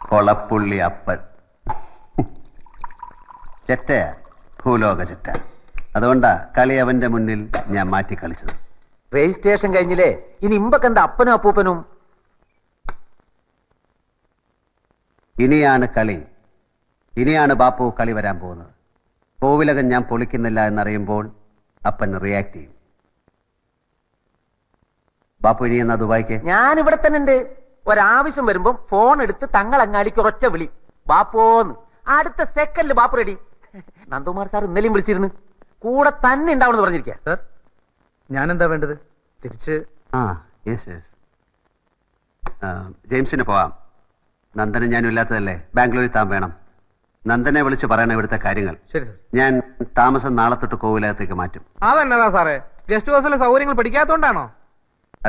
കൊളപ്പുള്ളി അപ്പൻ. ചെറ്റയാ, ഭൂലോക ചെറ്റ. അതുകൊണ്ടാ കളി അവന്റെ മുന്നിൽ ഞാൻ മാറ്റി കളിച്ചത്. രജിസ്ട്രേഷൻ കഴിഞ്ഞില്ലേ? ഇനി ഇമ്പക്കെന്താ അപ്പനും അപ്പൂപ്പനും? ഇനിയാണ് കളി. ഇനിയാണ് ബാപ്പു കളി വരാൻ പോകുന്നത്. കോവിലകം ഞാൻ പൊളിക്കുന്നില്ല എന്നറിയുമ്പോൾ അപ്പൻ റിയാക്ട് ചെയ്യും. ബാപ്പു ഇനി എന്നാ ദുബായിക്ക്? ഞാൻ ഇവിടെ തന്നെ ഉണ്ട്. ഒരാവശ്യം വരുമ്പോ ഫോൺ എടുത്ത് തങ്ങളങ്ങാടിക്ക് ഒരൊറ്റ വിളി, ബാപ്പോന്ന്. അടുത്ത സെക്കൻഡിൽ ബാപ്പു റെഡി. നന്ദകുമാർ സാർ ഇന്നലെയും വിളിച്ചിരുന്നു, കൂടെ തന്നെ ഉണ്ടാവണമെന്ന് പറഞ്ഞിരിക്കുക. സാർ, ഞാൻ എന്താ വേണ്ടത്? തിരിച്ച് ജെയിംസിന് പോവാം. നന്ദനും ഞാനും ഇല്ലാത്തതല്ലേ, ബാംഗ്ലൂരിൽ താൻ വേണം. നന്ദനെ വിളിച്ച് പറയണം ഇവിടുത്തെ കാര്യങ്ങൾ. ശരി സാർ. ഞാൻ താമസം നാളെ തൊട്ട് കോവിലകത്തേക്ക് മാറ്റും. അതെന്നതാ സാറേ, ഗസ്റ്റ് ഹൗസിലെ സൗകര്യങ്ങൾ പഠിക്കാത്തോണ്ടാണോ?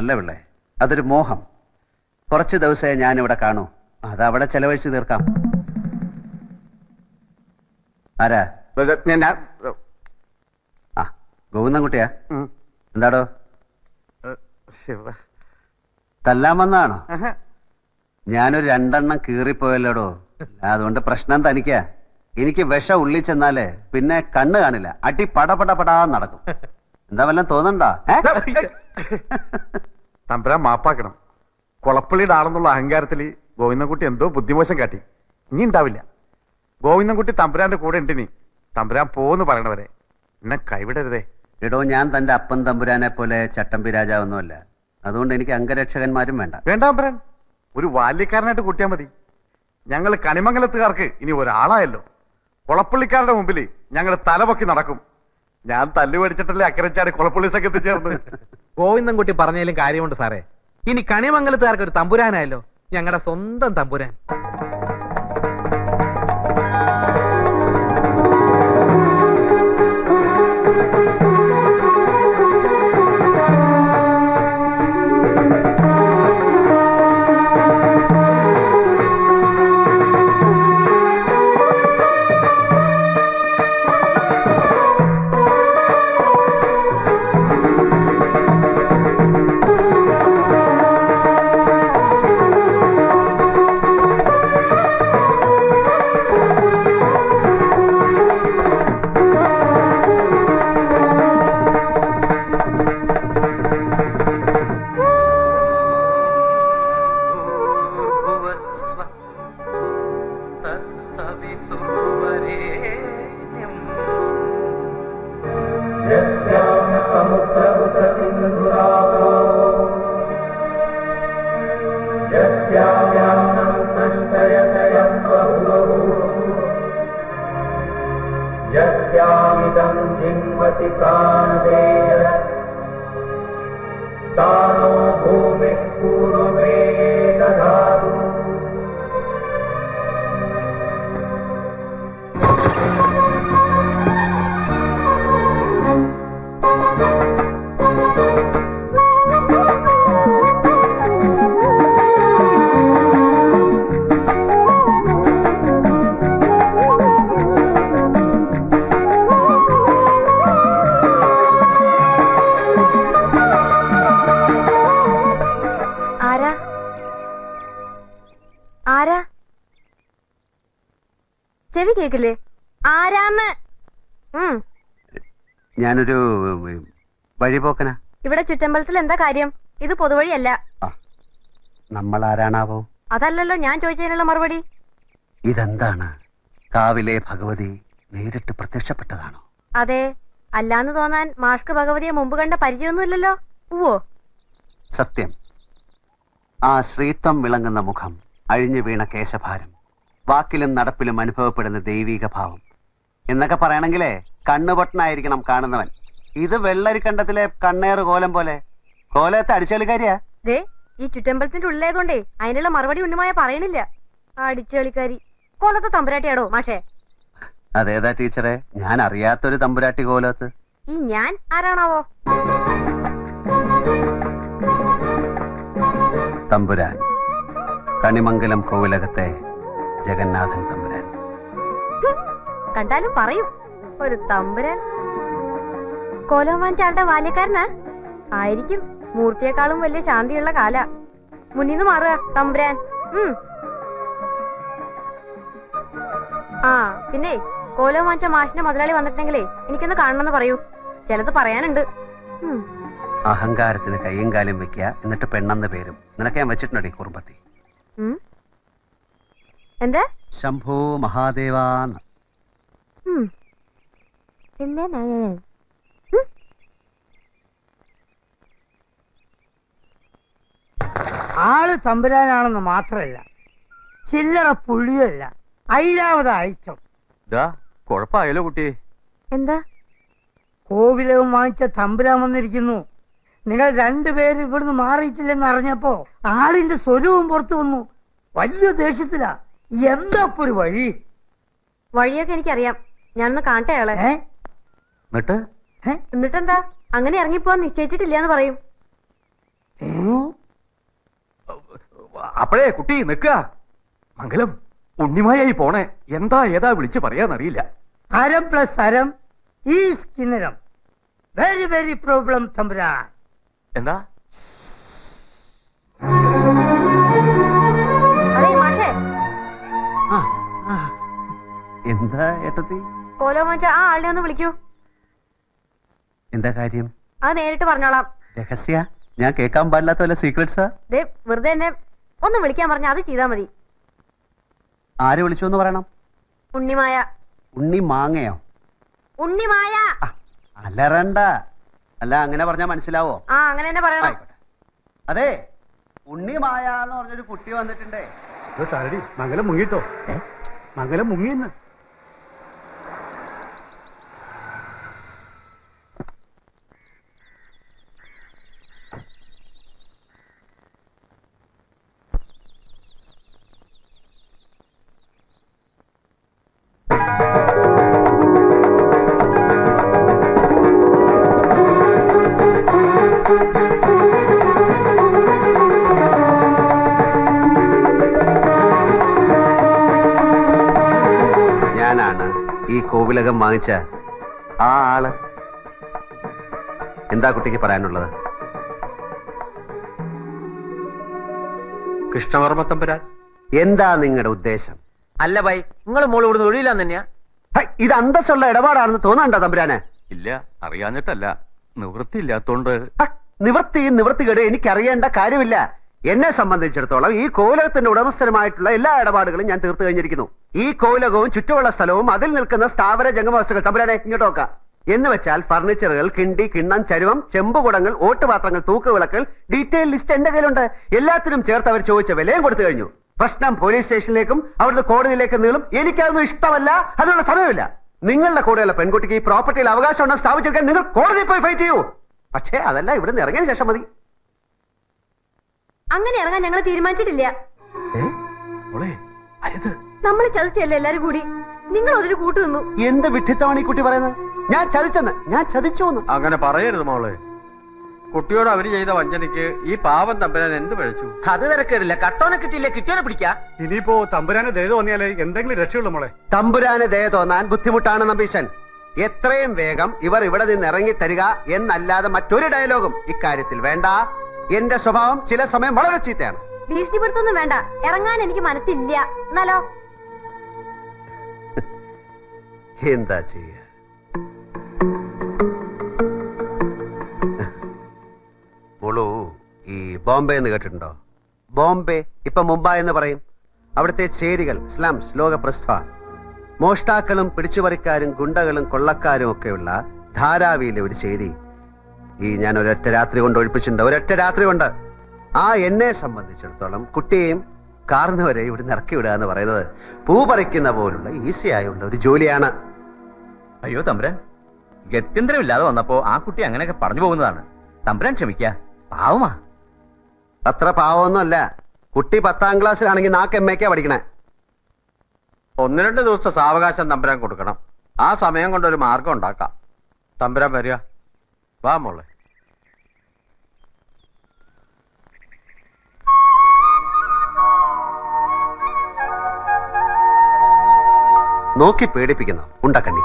അല്ല പിള്ളേ, അതൊരു മോഹം. കുറച്ച് ദിവസമേ ഞാൻ ഇവിടെ കാണൂ, അതവിടെ ചെലവഴിച്ച് തീർക്കാം. ആരാ? ആ, ഗോവിന്ദൻകുട്ടിയാ? എന്താടോ, തല്ലാൻ വന്നാണോ? ഞാനൊരു 2 എണ്ണം കീറിപ്പോയല്ലോടോ. അതുകൊണ്ട് പ്രശ്നം തനിക്കാ. എനിക്ക് വിഷം ഉള്ളിൽ ചെന്നാലേ പിന്നെ കണ്ണ് കാണില്ല, അടി പടപടപടാ നടക്കും. എന്താ വല്ലതും തോന്നണ്ടാ? തമ്പുരാൻ മാപ്പാക്കണം. കൊളപ്പള്ളിയുടെ ആളെന്നുള്ള അഹങ്കാരത്തിൽ ഗോവിന്ദൻകുട്ടി എന്തോ ബുദ്ധിമോശം കാട്ടി. ഇനി ഉണ്ടാവില്ല. ഗോവിന്ദൻകുട്ടി തമ്പുരാന്റെ കൂടെ ഉണ്ടിനി. തമ്പുരാൻ പോന്ന് പറയണവരെ എന്നെ കൈവിടരുതേ. എടോ, ഞാൻ തന്റെ അപ്പൻ തമ്പുരാനെ പോലെ ചട്ടമ്പി രാജാവൊന്നുമല്ല. അതുകൊണ്ട് എനിക്ക് അംഗരക്ഷകന്മാരും വേണ്ട. വേണ്ട തമ്പുരാൻ, ഒരു ബാല്യക്കാരനായിട്ട് കൂട്ടിയാൽ മതി. ഞങ്ങൾ കണിമംഗലത്തുകാർക്ക് ഇനി ഒരാളായല്ലോ. കൊളപ്പള്ളിക്കാരുടെ മുമ്പിൽ ഞങ്ങൾ തലപൊക്കി നടക്കും. ഞാൻ തല്ലുപടിച്ചിട്ടല്ലേ അക്കരച്ചാട് കൊളപ്പള്ളി സംഘത്തിൽ ചേർന്ന്. ഗോവിന്ദൻകുട്ടി പറഞ്ഞതിലും കാര്യമുണ്ട് സാറേ. ഇനി കണിമംഗലത്തുകാർക്ക് ഒരു തമ്പുരാനായല്ലോ, ഞങ്ങളുടെ സ്വന്തം തമ്പുരാൻ. ഞാനൊരു വഴിപോക്കനാ. ഇവിടെ ചുറ്റമ്പലത്തിൽ എന്താ കാര്യം? ഇത് പൊതുവഴിയല്ല. നമ്മൾ ആരാണാവോ? അതല്ലല്ലോ ഞാൻ ചോദിച്ചതിനുള്ള മറുപടി. ഇതെന്താണ്? കാവിലെ ഭഗവതി നേരിട്ട് പ്രത്യക്ഷപ്പെട്ടതാണോ? അതെ. അല്ലാന്ന് തോന്നാൻ മാഷ്ക്ക് ഭഗവതിയെ മുമ്പ് കണ്ട പരിചയമൊന്നുമില്ലല്ലോ. ഉവ്വോ? സത്യം. ആ ശ്രീത്വം വിളങ്ങുന്ന മുഖം, അഴിഞ്ഞു വീണ കേശഭാരം, വാക്കിലും നടപ്പിലും അനുഭവപ്പെടുന്ന ദൈവീക ഭാവം എന്നൊക്കെ പറയണെങ്കിലേ കണ്ണുപൊട്ടനായിരിക്കണം കാണുന്നവൻ. ഇത് വെള്ളരിക്കണ്ടത്തിലെ കണ്ണേറ് കോലം പോലെ. കോലത്തെ അടിച്ചുകളിക്കാരിയാ. ഈ ചുറ്റമ്പലത്തിന്റെ ഉള്ളിലായതുകൊണ്ടേ അതിനുള്ള മറുപടി ഉണ്ണിമായ പറയണില്ല. അടിച്ചുകളിക്കാരി കോലത്തെ തമ്പുരാട്ടിയാടോ മാഷേ? അതേതാ ടീച്ചറെ? ഞാൻ അറിയാത്തൊരു തമ്പുരാട്ടി കോലത്ത്. ഈ ഞാൻ ആരാണാവോ? തമ്പുരാൻ, കണിമംഗലം കോവിലകത്തെ ജഗന്നാഥൻ തമ്പുരാൻ. കണ്ടാലും പറയും ഒരു തമ്പുരാൻ. കോലം വാങ്ങിച്ച ആളുടെ ബാല്യക്കാരനാ ആയിരിക്കും. മൂർത്തിയെക്കാളും വലിയ ശാന്തിയുള്ള കാല. മുന്നിന്ന് മാറുക തമ്പുരാൻ. ആ പിന്നെ കോലോ വാങ്ങിച്ച മാഷിന്റെ മുതലാളി വന്നിട്ടുണ്ടെങ്കിലേ എനിക്കൊന്ന് കാണണമെന്ന് പറയൂ. ചിലത് പറയാനുണ്ട്. അഹങ്കാരത്തിന് കയ്യും കാലും വെക്കുക, എന്നിട്ട് പെണ്ണെന്ന് പേരും. നിനക്ക് ഞാൻ വെച്ചിട്ടുണ്ടോ ഈ കുറുമ്പത്തി? എന്താ? ശംഭോ മഹാദേവാന്ന്. ആള് തമ്പുരാനാണെന്ന് മാത്രമല്ല, ചില്ലറ പുള്ളിയല്ല, അയിലാവത് അയച്ചം. കുഴപ്പമായല്ലോ കുട്ടി. എന്താ? കോവിലകം വാങ്ങിച്ച തമ്പുരാൻ വന്നിരിക്കുന്നു. നിങ്ങൾ രണ്ടുപേരും ഇവിടുന്ന് മാറിയിട്ടില്ലെന്ന് അറിഞ്ഞപ്പോ ആളിന്റെ സ്വരവും പുറത്തു വന്നു. വലിയ ദേഷ്യത്തിലാ. എന്താ ഒരു വഴി? വഴിയൊക്കെ എനിക്കറിയാം. ഞാനൊന്ന് കാണട്ടെ അയാളെ. എന്നിട്ടെന്താ? അങ്ങനെ ഇറങ്ങിപ്പോവാൻ നിശ്ചയിച്ചിട്ടില്ലാന്ന് പറയും. അപ്പോഴേ കുട്ടി നിക്ക. മംഗലം ഉണ്ണിമായായി പോണേ. എന്താ ഏതാ വിളിച്ച് പറയാന്നറിയില്ല. ഹരം പ്ലസ് ഹരം ഈസ് കിന്നരം. വെരി വെരി പ്രോബ്ലം തമ്പുരാൻ. എന്താ? അതെ മാഷേ, എന്താ ഏട്ടത്തി? കോലോ വാങ്ങിച്ച ആ ആളിനെ ഒന്ന് വിളിക്കൂ. എന്താ കാര്യം? അത് നേരിട്ട് പറഞ്ഞോളാം. രഹസ്യ? ഞാൻ കേൾക്കാൻ പാടില്ലാത്ത വല്ല സീക്രട്സാ? വെറുതെ എന്നെ ഒന്ന് വിളിക്കാൻ പറഞ്ഞ അത് ചെയ്താ മതി. ആര് വിളിച്ചു എന്ന് പറയണം? ഉണ്ണിമായ. ഉണ്ണി മാങ്ങയോ? ഉണ്ണിമായ. അലറണ്ട. അല്ല, അങ്ങനെ പറഞ്ഞാ മനസ്സിലാവോ? ആ, അങ്ങനെ തന്നെ പറയണം. ആയിക്കോട്ടെ. അതെ, ഉണ്ണി മായ എന്ന് പറഞ്ഞൊരു കുട്ടി വന്നിട്ടുണ്ടേ. മംഗലം മുങ്ങിട്ടോ? മംഗലം മുങ്ങിന്ന്. ഞാനാണ് ഈ കോവിലകം വാങ്ങിച്ച ആ ആള്. എന്താ കുട്ടിക്ക് പറയാനുള്ളത്? കൃഷ്ണവർമ്മ തമ്പുരാൻ, എന്താ നിങ്ങളുടെ ഉദ്ദേശം? അല്ല ബൈ, നിങ്ങൾ മോള് ഇവിടുന്ന് ഒഴിയില്ലാന്ന് തന്നെയാ? ഇത് അന്തസ്സുള്ള ഇടപാടാണെന്ന് തോന്നണ്ട തമ്പുരാനെ? ഇല്ല, അറിയാഞ്ഞിട്ടല്ല, നിവൃത്തിയില്ലാത്തോണ്ട്. നിവൃത്തികേട് എനിക്കറിയേണ്ട കാര്യമില്ല. എന്നെ സംബന്ധിച്ചിടത്തോളം ഈ കോവിലകത്തിന്റെ ഉടമസ്ഥനുമായിട്ടുള്ള എല്ലാ ഇടപാടുകളും ഞാൻ തീർത്തു കഴിഞ്ഞിരിക്കുന്നു. ഈ കോവിലകവും ചുറ്റുമുള്ള സ്ഥലവും അതിൽ നിൽക്കുന്ന സ്ഥാവര ജംഗമവസ്തുക്കൾ തമ്പുരാനെ ഇങ്ങോട്ട് നോക്കാം. എന്ന് വെച്ചാൽ ഫർണിച്ചറുകൾ, കിണ്ടി, കിണ്ണം, ചരുവം, ചെമ്പുകുടങ്ങൾ, ഓട്ടുപാത്രങ്ങൾ, തൂക്കുവിളക്കൽ, ഡീറ്റെയിൽ ലിസ്റ്റ് എന്റെ കയ്യിലുണ്ട്. എല്ലാത്തിനും ചേർത്ത് അവർ ചോദിച്ച വിലയും കൊടുത്തു കഴിഞ്ഞു. പ്രശ്നം പോലീസ് സ്റ്റേഷനിലേക്കും അവിടുന്ന് കോടതിയിലേക്ക് നീളും. എനിക്കതൊന്നും ഇഷ്ടമല്ല, അതിനുള്ള സമയമില്ല. നിങ്ങളുടെ കൂടെയുള്ള പെൺകുട്ടിക്ക് ഈ പ്രോപ്പർട്ടിയിൽ അവകാശം ഉണ്ടെന്ന് സ്ഥാപിച്ചെടുക്കാൻ നിങ്ങൾ കോടതിയിൽ പോയി ഫൈറ്റ് ചെയ്യൂ. പക്ഷേ അതല്ല ഇവിടുന്ന് ഇറങ്ങിയ ശേഷം മതി. അങ്ങനെ ഇറങ്ങാൻ ഞങ്ങൾ തീരുമാനിച്ചിട്ടില്ല. നമ്മൾ ചതിച്ചല്ലേ എല്ലാരും കൂടി. നിങ്ങൾ അതിന് കൂട്ടു നിന്നു. എന്ത് വിഡ്ഢിത്തമാണ് ഈ കുട്ടി പറയുന്നത്? ഞാൻ ചതിച്ചെന്ന്, ഞാൻ ചതിച്ചു. അങ്ങനെ പറയരുത് മോളെ. കുട്ടിയോട് അവര് ചെയ്ത വഞ്ചനയ്ക്ക് ഈ പാവം തമ്പുരാൻ എന്ത് പഴിച്ചു? അത് തിരക്കേടില്ല. കട്ടോനെ കിട്ടിയില്ല, കിട്ടിയോനെ പിടിക്കാ. ഇനിയിപ്പോ തമ്പുരാന് ദയ തോന്നിയാലേ എന്തെങ്കിലും രക്ഷയുള്ളൂ മോളെ. തമ്പുരാന് ദയ തോന്നാൻ ബുദ്ധിമുട്ടാണ് നമ്പീശൻ. എത്രയും വേഗം ഇവർ ഇവിടെ നിന്ന് ഇറങ്ങി തരിക എന്നല്ലാതെ മറ്റൊരു ഡയലോഗും ഇക്കാര്യത്തിൽ വേണ്ട. എന്റെ സ്വഭാവം ചില സമയം വളരെ ചീത്തയാണ്. ഭീഷണിപ്പെടുത്തൊന്നും വേണ്ട. ഇറങ്ങാൻ എനിക്ക് മനസ്സില്ല. എന്നാലോ എന്താ ചെയ്യ? മോളു ഈ ബോംബെ എന്ന് കേട്ടിട്ടുണ്ടോ? ബോംബെ ഇപ്പൊ മുംബൈ എന്ന് പറയും. അവിടുത്തെ ചേരികൾ, സ്ലംസ്, ലോകപ്രസ്ഥ, മോഷ്ടാക്കളും പിടിച്ചുപറിക്കാരും ഗുണ്ടകളും കൊള്ളക്കാരും ഒക്കെയുള്ള ധാരാവിയിലെ ഒരു ചേരി ഈ ഞാൻ ഒരൊറ്റ രാത്രി കൊണ്ട് ഒഴിപ്പിച്ചിട്ടുണ്ട്. ഒരൊറ്റ രാത്രി കൊണ്ട്. ആ എന്നെ സംബന്ധിച്ചിടത്തോളം കുട്ടിയെയും കാർന്നവരെ ഇവിടെ ഇറക്കി വിടുക എന്ന് പറയുന്നത് പൂ പറിക്കുന്ന പോലുള്ള ഈസി ആയുള്ള ഒരു ജോലിയാണ്. അയ്യോ തമ്പുരാൻ, ഗത്യന്തരമില്ലാതെ വന്നപ്പോ ആ കുട്ടി അങ്ങനെയൊക്കെ പറഞ്ഞു പോകുന്നതാണ്. തമ്പുരാൻ ക്ഷമിക്ക, പാവമാ. അത്ര പാവമൊന്നുമല്ല. കുട്ടി 10ാം ക്ലാസ്സിലാണെങ്കിൽ 4 MA പഠിക്കണേ. 1-2 ദിവസത്തെ സാവകാശം തമ്പുരാൻ കൊടുക്കണം. ആ സമയം കൊണ്ട് ഒരു മാർഗം ഉണ്ടാക്കാം. തമ്പുരാൻ വരിക, വാ മോളെ. നോക്കി പേടിപ്പിക്കുന്നു ഉണ്ടക്കണ്ണി.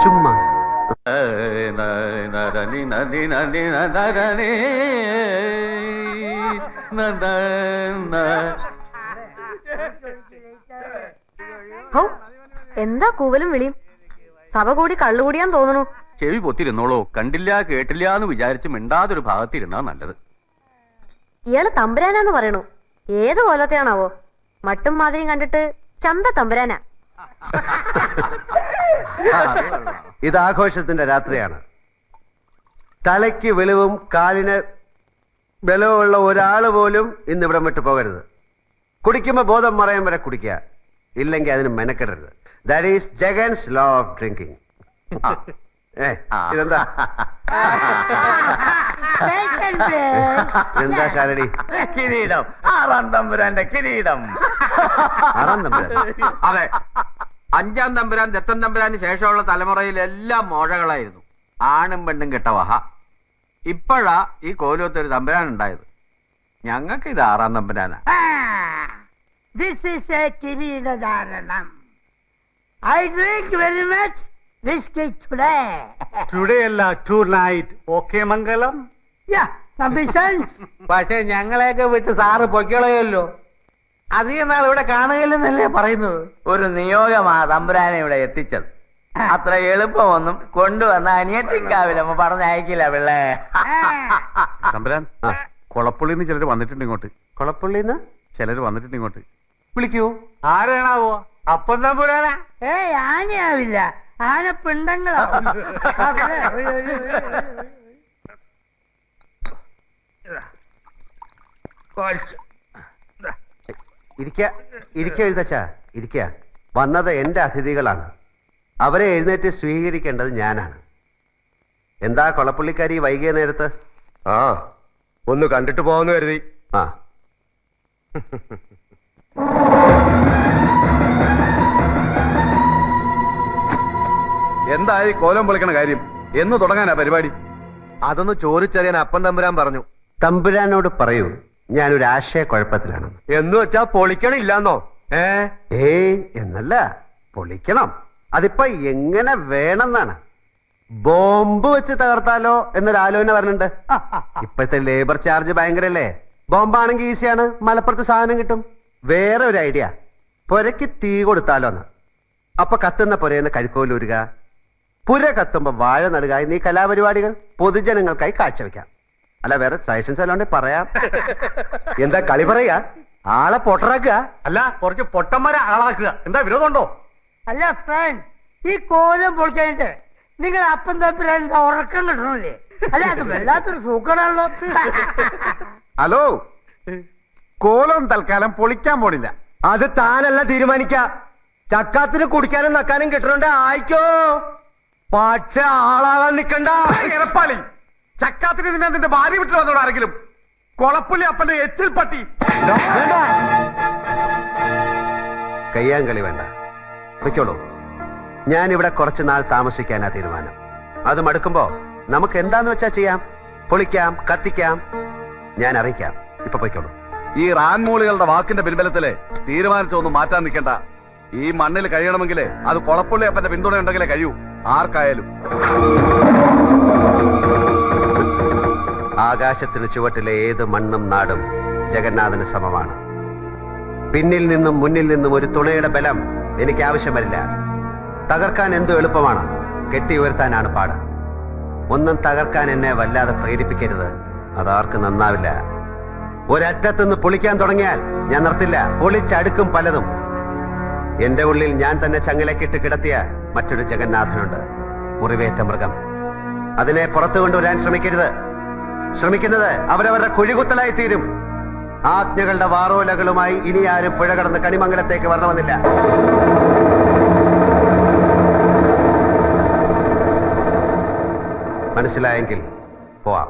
ചുമ്മാ ഹോ, എന്താ കൂവലും വിളിയും? സഭ കൂടി കള്ളുകൂടിയാൻ തോന്നുന്നു. ചെവി പൊത്തിരുന്നോളൂ. കണ്ടില്ല കേട്ടില്ല എന്ന് വിചാരിച്ച് മിണ്ടാതൊരു ഭാഗത്തിരുന്നാ നല്ലത്. ഇയാള് തമ്പുരാനാന്ന് പറയണു. ഏത് കൊല്ലത്തെയാണാവോ? മട്ടും മാതിരിയും കണ്ടിട്ട് ചന്ത തമ്പുരാനാ. ഇത് ആഘോഷത്തിന്റെ രാത്രിയാണ്. തലയ്ക്ക് വെളിവും കാലിന് ബലവുമുള്ള ഒരാള് പോലും ഇന്നിവിടെ വിട്ടു പോകരുത്. കുടിക്കുമ്പോ ബോധം മറയാൻ വരെ കുടിക്കുക, ഇല്ലെങ്കിൽ അതിന് മെനക്കെടരുത്. That is Jagan's law of drinking. ഇതെന്താ എന്താ ശാരടി? കിരീടം, 6-ാം തമ്പുരാന്റെ കിരീടം. 6-ാം തമ്പുരാൻ? അതെ, 5-ാം തമ്പുരാൻ ദത്തൻ തമ്പുരാന് ശേഷമുള്ള തലമുറയിൽ എല്ലാം മോഴകളായിരുന്നു. ആണും പെണ്ണും കെട്ട വഹ. ഇപ്പോഴാ ഈ കോലത്തൊരു തമ്പുരാൻ ഉണ്ടായത്. ഞങ്ങൾക്ക് ഇത് 6-ാം തമ്പുരാനാ. ദിസ് ഈസ് എ കിരീടധാരണം. I drink very much whisky today. Today അല്ല, ടു നൈറ്റ്. ഓക്കെ മംഗലം. പക്ഷെ ഞങ്ങളെയൊക്കെ വിട്ട് സാറ് പൊയ്ക്കളയല്ലോ. അധികം നാൾ ഇവിടെ കാണുകയില്ലെന്നല്ലേ പറയുന്നത്? ഒരു നിയോഗമാ തമ്പുരാനെ ഇവിടെ എത്തിച്ചത്. അത്ര എളുപ്പമൊന്നും കൊണ്ടുവന്ന അനിയത്തിക്കാവിലമ്മ പറഞ്ഞയക്കില്ല പിള്ളേ. തമ്പുരാൻ, കൊളപ്പുള്ളിന്ന് ചിലര് വന്നിട്ടുണ്ട് ഇങ്ങോട്ട്. കൊളപ്പുള്ളിന്ന് ചിലര് വന്നിട്ടുണ്ട് ഇങ്ങോട്ട്. വിളിക്കൂ. ആരാണാവോ? അപ്പം തമ്പുരാനാ? ഏയ്, ആനയാവില്ല, ആന പിണ്ടങ്ങളാവും. ഇരിക്ക എഴുതച്ചാ, ഇരിക്ക. വന്നത് എന്റെ അതിഥികളാണ്. അവരെ എഴുന്നേറ്റ് സ്വീകരിക്കേണ്ടത് ഞാനാണ്. എന്താ കൊളപ്പുള്ളിക്കാരി വൈകിയ നേരത്ത്? ആ, ഒന്ന് കണ്ടിട്ട് പോവാന്ന് കരുതി. ആ, എന്തായി കോലം പൊളിക്കണ കാര്യം? എന്ന് തുടങ്ങാനാ പരിപാടി? അതൊന്ന് ചോദിച്ചറിയാൻ അപ്പം തമ്പുരാൻ പറഞ്ഞു. തമ്പുരാനോട് പറയൂ, ഞാനൊരു ആശയക്കുഴപ്പത്തിലാണ്. എന്ന് വെച്ചാ പൊളിക്കണില്ലാന്നോ? ഏയ് എന്നല്ല, പൊളിക്കണം. അതിപ്പോ എങ്ങനെ വേണമെന്നാണ്. ബോംബ് വെച്ച് തകർത്താലോ എന്നൊരു ആലോചന പറഞ്ഞിട്ടുണ്ട്. ഇപ്പോഴത്തെ ലേബർ ചാർജ് ഭയങ്കരല്ലേ. ബോംബാണെങ്കിൽ ഈസിയാണ്, മലപ്പുറത്ത് സാധനം കിട്ടും. വേറെ ഒരു ഐഡിയ, പുരയ്ക്ക് തീ കൊടുത്താലോന്ന്. അപ്പൊ കത്തുന്ന പുരയെന്ന് കഴുക്കോലൂരുക, പുര കത്തുമ്പോ വാഴ നടുക എന്നീ കലാപരിപാടികൾ പൊതുജനങ്ങൾക്കായി കാഴ്ചവെക്കാം. അല്ല, വേറെ സജഷൻസ് അല്ലാണ്ട് പറയാം. എന്താ കളി പറയാ? ആളെ പൊട്ടറാക്കുക? അല്ല, കുറച്ച് പൊട്ടന്മാരെ ആളാക്കുക. എന്താ വിരോധമുണ്ടോ? അല്ല ഫ്രണ്ട്, ഈ കോലം പൊളിക്കാനിട്ട് നിങ്ങൾ അപ്പം തമ്പുരാൻ ഉറക്കം കിട്ടണല്ലേ? അല്ല, അത് വല്ലാത്തൊരു സൂക്കടാണല്ലോ. ഹലോ, കോലം തൽക്കാലം പൊളിക്കാൻ പോണില്ല. അത് താനല്ല തീരുമാനിക്ക. ചക്കാത്തിന് കുടിക്കാനും നക്കാനും കിട്ടണുണ്ട്, ആയിക്കോ. പക്ഷെ ആളാകാൻ നിക്കണ്ട. ഇറപ്പാളി, ചക്കാത്തിന് നിന്നെ നിന്റെ ഭാര്യ വിട്ടു വന്നോട് ആരെങ്കിലും? കൊളപ്പുള്ളി അപ്പന്റെ എച്ചിൽ പട്ടി. കയ്യാങ്കളി വേണ്ട, വെക്കോളൂ. ഞാനിവിടെ കുറച്ചു നാൾ താമസിക്കാനാ തീരുമാനം. അത് മടുക്കുമ്പോ നമുക്ക് എന്താന്ന് വെച്ചാ ചെയ്യാം. പൊളിക്കാം, കത്തിക്കാം, ഞാൻ അറിയിക്കാം. ഇപ്പൊ പൊയ്ക്കോളൂ. ഈ റാൻമൂളികളുടെ വാക്കിന്റെ പിൻബലത്തില് തീരുമാനിച്ചൊന്നും മാറ്റാൻ നിൽക്കണ്ട. ഈ മണ്ണിൽ കഴിയണമെങ്കിൽ അത് കൊളപ്പുള്ളി അപ്പന്റെ പിന്തുണ ഉണ്ടെങ്കിലേ കഴിയൂ, ആർക്കായാലും. ആകാശത്തിന് ചുവട്ടിലെ ഏത് മണ്ണും നാടും ജഗന്നാഥന് സമമാണ്. പിന്നിൽ നിന്നും മുന്നിൽ നിന്നും ഒരു തുണയുടെ ബലം എനിക്ക് ആവശ്യം വരില്ല. തകർക്കാൻ എന്തു എളുപ്പമാണ്, കെട്ടി ഉയർത്താനാണ് പാട്. ഒന്നും തകർക്കാൻ എന്നെ വല്ലാതെ പ്രേരിപ്പിക്കരുത്, അതാർക്ക് നന്നാവില്ല. ഒരറ്റത്തുനിന്ന് പൊളിക്കാൻ തുടങ്ങിയാൽ ഞാൻ നിർത്തില്ല. പൊളിച്ചടുക്കും പലതും. എന്റെ ഉള്ളിൽ ഞാൻ തന്നെ ചങ്ങലക്കിട്ട് കിടത്തിയ മറ്റൊരു ജഗന്നാഥനുണ്ട്, മുറിവേറ്റ മൃഗം. അതിനെ പുറത്തു കൊണ്ടുവരാൻ ശ്രമിക്കരുത്. ശ്രമിക്കുന്നത് അവരവരുടെ കുഴികുത്തലായി തീരും. ആജ്ഞകളുടെ വാറോലകളുമായി ഇനി ആരും പുഴ കടന്ന് കണിമംഗലത്തേക്ക് വരണമെന്നില്ല. മനസ്സിലായെങ്കിൽ പോവാം.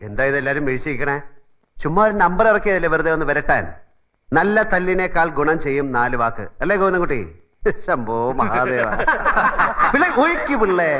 എന്താ ഇതെല്ലാരും വീഴ്ചയിക്കണേ? ചുമ്മാ ഒരു നമ്പർ ഇറക്കിയതല്ലേ വെറുതെ ഒന്ന് വരട്ടാൻ. നല്ല തല്ലിനേക്കാൾ ഗുണം ചെയ്യും 4 വാക്ക്, അല്ലേ ഗോവിന്ദൻകുട്ടി? ശംഭോ മഹാദേവ. പിള്ളേ ഒഴുക്കി, പിള്ളേ